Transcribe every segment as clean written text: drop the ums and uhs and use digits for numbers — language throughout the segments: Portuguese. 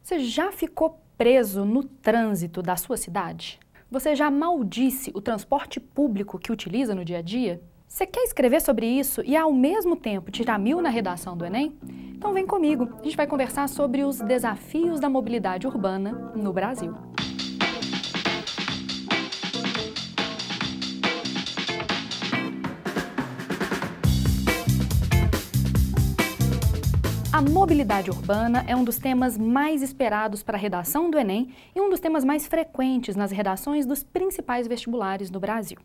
Você já ficou preso no trânsito da sua cidade? Você já maldisse o transporte público que utiliza no dia a dia? Você quer escrever sobre isso e ao mesmo tempo tirar 1000 na redação do Enem? Então vem comigo, a gente vai conversar sobre os desafios da mobilidade urbana no Brasil. A mobilidade urbana é um dos temas mais esperados para a redação do Enem e um dos temas mais frequentes nas redações dos principais vestibulares no Brasil.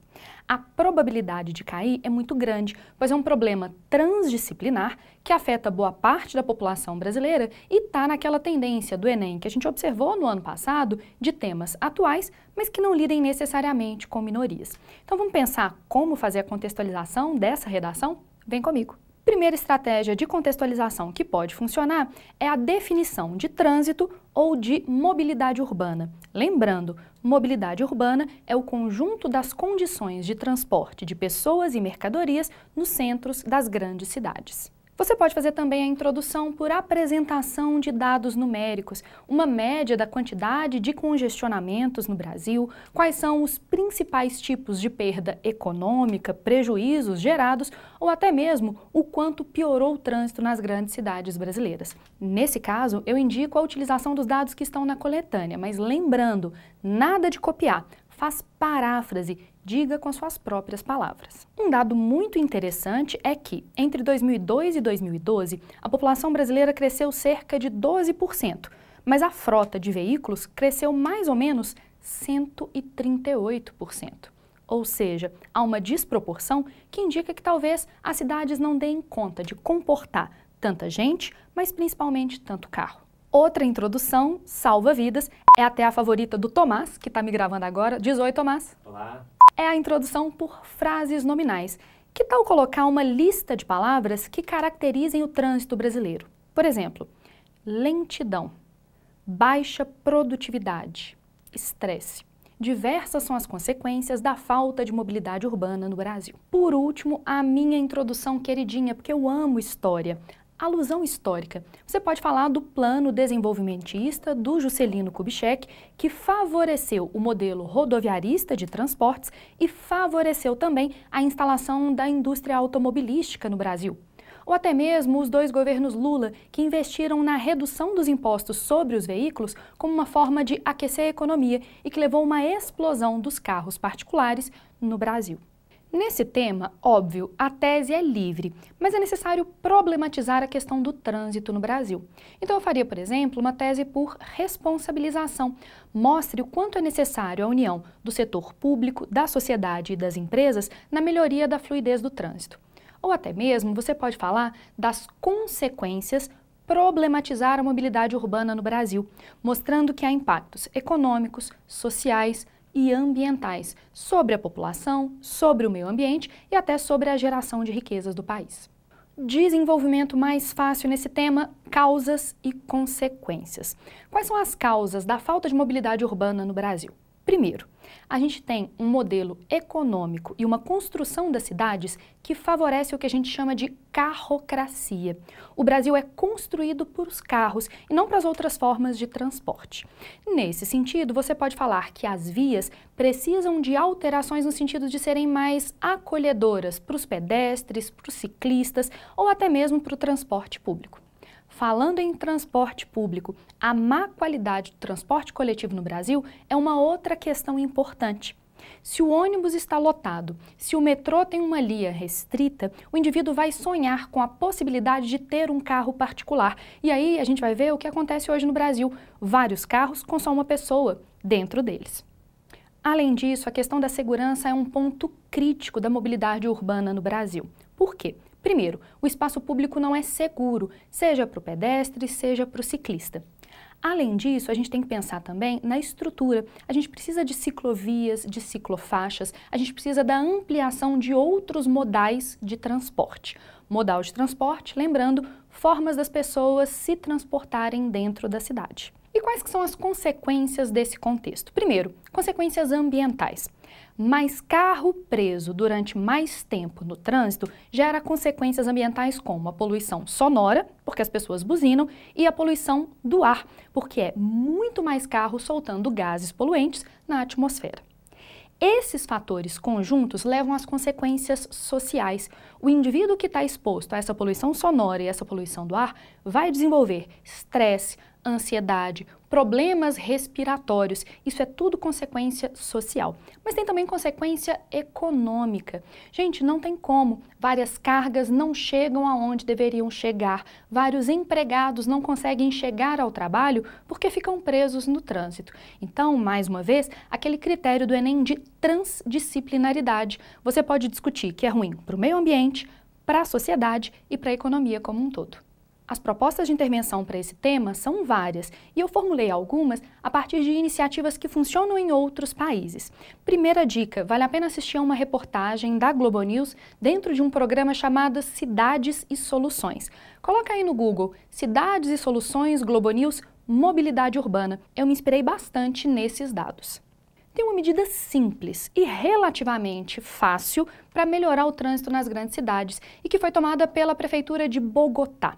A probabilidade de cair é muito grande, pois é um problema transdisciplinar que afeta boa parte da população brasileira e está naquela tendência do Enem que a gente observou no ano passado de temas atuais, mas que não lidem necessariamente com minorias. Então vamos pensar como fazer a contextualização dessa redação? Vem comigo! Primeira estratégia de contextualização que pode funcionar é a definição de trânsito ou de mobilidade urbana. Lembrando, mobilidade urbana é o conjunto das condições de transporte de pessoas e mercadorias nos centros das grandes cidades. Você pode fazer também a introdução por apresentação de dados numéricos, uma média da quantidade de congestionamentos no Brasil, quais são os principais tipos de perda econômica, prejuízos gerados ou até mesmo o quanto piorou o trânsito nas grandes cidades brasileiras. Nesse caso, eu indico a utilização dos dados que estão na coletânea, mas lembrando, nada de copiar. Faz paráfrase, diga com as suas próprias palavras. Um dado muito interessante é que, entre 2002 e 2012, a população brasileira cresceu cerca de 12%, mas a frota de veículos cresceu mais ou menos 138%. Ou seja, há uma desproporção que indica que talvez as cidades não deem conta de comportar tanta gente, mas principalmente tanto carro. Outra introdução, salva vidas, é até a favorita do Tomás, que está me gravando agora. Diz oi, Tomás. Olá. É a introdução por frases nominais. Que tal colocar uma lista de palavras que caracterizem o trânsito brasileiro? Por exemplo, lentidão, baixa produtividade, estresse. Diversas são as consequências da falta de mobilidade urbana no Brasil. Por último, a minha introdução queridinha, porque eu amo história. Alusão histórica. Você pode falar do plano desenvolvimentista do Juscelino Kubitschek, que favoreceu o modelo rodoviarista de transportes e favoreceu também a instalação da indústria automobilística no Brasil. Ou até mesmo os dois governos Lula, que investiram na redução dos impostos sobre os veículos como uma forma de aquecer a economia e que levou a uma explosão dos carros particulares no Brasil. Nesse tema, óbvio, a tese é livre, mas é necessário problematizar a questão do trânsito no Brasil. Então eu faria, por exemplo, uma tese por responsabilização. Mostre o quanto é necessário a união do setor público, da sociedade e das empresas na melhoria da fluidez do trânsito. Ou até mesmo você pode falar das consequências, problematizar a mobilidade urbana no Brasil, mostrando que há impactos econômicos, sociais, e ambientais sobre a população, sobre o meio ambiente e até sobre a geração de riquezas do país. Desenvolvimento mais fácil nesse tema, causas e consequências. Quais são as causas da falta de mobilidade urbana no Brasil? Primeiro, a gente tem um modelo econômico e uma construção das cidades que favorece o que a gente chama de carrocracia. O Brasil é construído por os carros e não para as outras formas de transporte. Nesse sentido, você pode falar que as vias precisam de alterações no sentido de serem mais acolhedoras para os pedestres, para os ciclistas ou até mesmo para o transporte público. Falando em transporte público, a má qualidade do transporte coletivo no Brasil é uma outra questão importante. Se o ônibus está lotado, se o metrô tem uma linha restrita, o indivíduo vai sonhar com a possibilidade de ter um carro particular. E aí a gente vai ver o que acontece hoje no Brasil. Vários carros com só uma pessoa dentro deles. Além disso, a questão da segurança é um ponto crítico da mobilidade urbana no Brasil. Por quê? Primeiro, o espaço público não é seguro, seja para o pedestre, seja para o ciclista. Além disso, a gente tem que pensar também na estrutura. A gente precisa de ciclovias, de ciclofaixas, a gente precisa da ampliação de outros modais de transporte. Modal de transporte, lembrando, formas das pessoas se transportarem dentro da cidade. E quais que são as consequências desse contexto? Primeiro, consequências ambientais. Mais carro preso durante mais tempo no trânsito gera consequências ambientais como a poluição sonora, porque as pessoas buzinam, e a poluição do ar, porque é muito mais carro soltando gases poluentes na atmosfera. Esses fatores conjuntos levam às consequências sociais. O indivíduo que está exposto a essa poluição sonora e essa poluição do ar vai desenvolver estresse, ansiedade, problemas respiratórios. Isso é tudo consequência social. Mas tem também consequência econômica. Gente, não tem como. Várias cargas não chegam aonde deveriam chegar. Vários empregados não conseguem chegar ao trabalho porque ficam presos no trânsito. Então, mais uma vez, aquele critério do Enem de transdisciplinaridade. Você pode discutir que é ruim para o meio ambiente, para a sociedade e para a economia como um todo. As propostas de intervenção para esse tema são várias e eu formulei algumas a partir de iniciativas que funcionam em outros países. Primeira dica, vale a pena assistir a uma reportagem da Globo News dentro de um programa chamado Cidades e Soluções. Coloca aí no Google, Cidades e Soluções Globo News Mobilidade Urbana. Eu me inspirei bastante nesses dados. Tem uma medida simples e relativamente fácil para melhorar o trânsito nas grandes cidades e que foi tomada pela Prefeitura de Bogotá.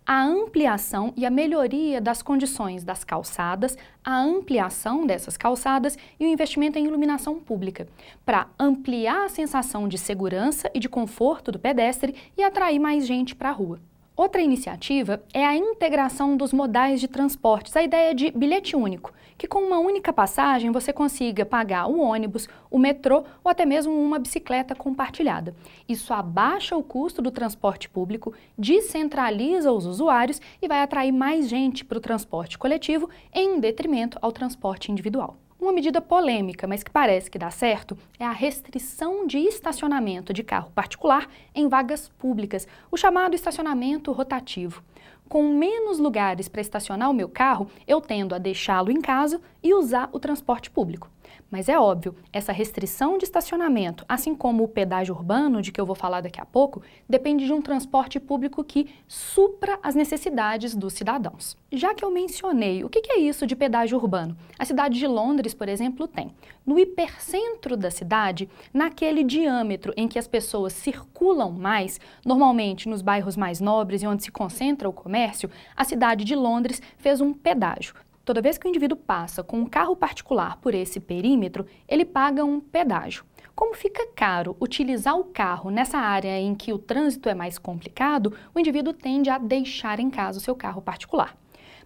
A ampliação e a melhoria das condições das calçadas, a ampliação dessas calçadas e o investimento em iluminação pública, para ampliar a sensação de segurança e de conforto do pedestre e atrair mais gente para a rua. Outra iniciativa é a integração dos modais de transportes, a ideia de bilhete único, que com uma única passagem você consiga pagar o ônibus, o metrô ou até mesmo uma bicicleta compartilhada. Isso abaixa o custo do transporte público, descentraliza os usuários e vai atrair mais gente para o transporte coletivo em detrimento ao transporte individual. Uma medida polêmica, mas que parece que dá certo, é a restrição de estacionamento de carro particular em vagas públicas, o chamado estacionamento rotativo. Com menos lugares para estacionar o meu carro, eu tendo a deixá-lo em casa e usar o transporte público. Mas é óbvio, essa restrição de estacionamento, assim como o pedágio urbano, de que eu vou falar daqui a pouco, depende de um transporte público que supra as necessidades dos cidadãos. Já que eu mencionei, o que é isso de pedágio urbano? A cidade de Londres, por exemplo, tem. No hipercentro da cidade, naquele diâmetro em que as pessoas circulam mais, normalmente nos bairros mais nobres e onde se concentra o comércio, a cidade de Londres fez um pedágio. Toda vez que o indivíduo passa com um carro particular por esse perímetro, ele paga um pedágio. Como fica caro utilizar o carro nessa área em que o trânsito é mais complicado, o indivíduo tende a deixar em casa o seu carro particular.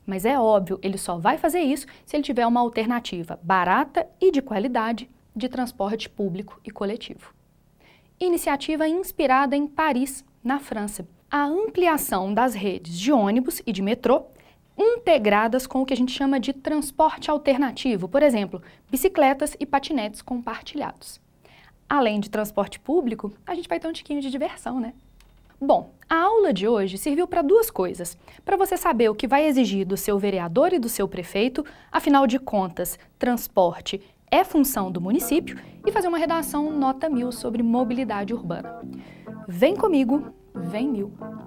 Mas é óbvio, ele só vai fazer isso se ele tiver uma alternativa barata e de qualidade de transporte público e coletivo. Iniciativa inspirada em Paris, na França. A ampliação das redes de ônibus e de metrô integradas com o que a gente chama de transporte alternativo, por exemplo, bicicletas e patinetes compartilhados. Além de transporte público, a gente vai ter um tiquinho de diversão, né? Bom, a aula de hoje serviu para duas coisas. Para você saber o que vai exigir do seu vereador e do seu prefeito, afinal de contas, transporte é função do município, e fazer uma redação nota 1000 sobre mobilidade urbana. Vem comigo, vem 1000!